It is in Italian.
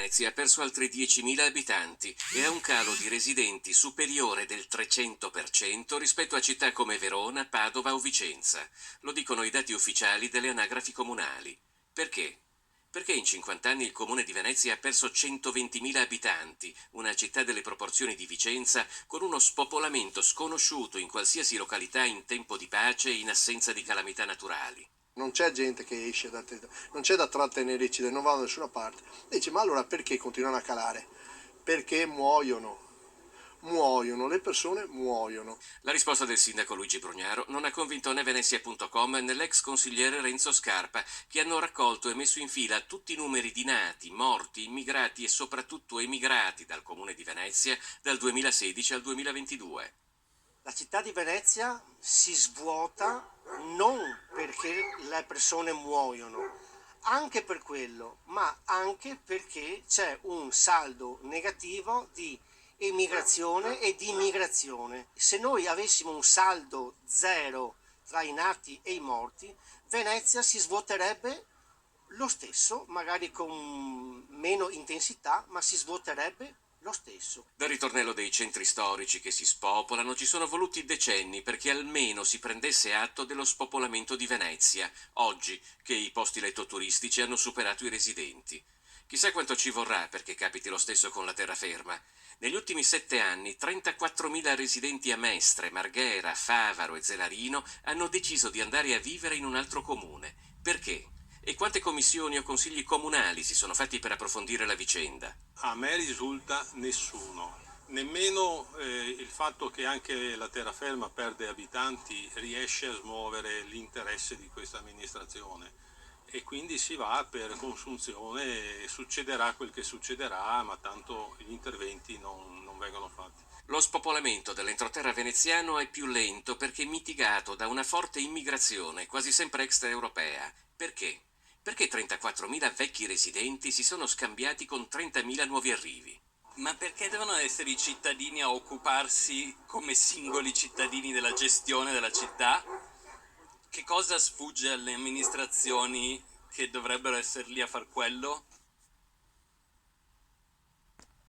Venezia ha perso altri 10.000 abitanti e ha un calo di residenti superiore del 300% rispetto a città come Verona, Padova o Vicenza. Lo dicono i dati ufficiali delle anagrafi comunali. Perché? Perché in 50 anni il comune di Venezia ha perso 120.000 abitanti, una città delle proporzioni di Vicenza, con uno spopolamento sconosciuto in qualsiasi località in tempo di pace e in assenza di calamità naturali. Non c'è gente che esce, non c'è da trattenerci, non vanno da nessuna parte. Dice, ma allora perché continuano a calare? Perché muoiono. Muoiono, le persone muoiono. La risposta del sindaco Luigi Brugnaro non ha convinto né Venezia.com né l'ex consigliere Renzo Scarpa, che hanno raccolto e messo in fila tutti i numeri di nati, morti, immigrati e soprattutto emigrati dal comune di Venezia dal 2016 al 2022. La città di Venezia si svuota non perché le persone muoiono, anche per quello, ma anche perché c'è un saldo negativo di emigrazione e di immigrazione. Se noi avessimo un saldo zero tra i nati e i morti, Venezia si svuoterebbe lo stesso, magari con meno intensità, ma si svuoterebbe lo stesso. Dal ritornello dei centri storici che si spopolano ci sono voluti decenni perché almeno si prendesse atto dello spopolamento di Venezia, oggi che i posti letto turistici hanno superato i residenti. Chissà quanto ci vorrà perché capiti lo stesso con la terraferma. Negli ultimi 7 anni 34.000 residenti a Mestre, Marghera, Favaro e Zelarino hanno deciso di andare a vivere in un altro comune. Perché? E quante commissioni o consigli comunali si sono fatti per approfondire la vicenda? A me risulta nessuno. Nemmeno il fatto che anche la terraferma perde abitanti riesce a smuovere l'interesse di questa amministrazione e quindi si va per consunzione, succederà quel che succederà, ma tanto gli interventi non vengono fatti. Lo spopolamento dell'entroterra veneziano è più lento perché mitigato da una forte immigrazione, quasi sempre extraeuropea. Perché? Perché 34.000 vecchi residenti si sono scambiati con 30.000 nuovi arrivi. Ma perché devono essere i cittadini a occuparsi come singoli cittadini della gestione della città? Che cosa sfugge alle amministrazioni che dovrebbero essere lì a far quello?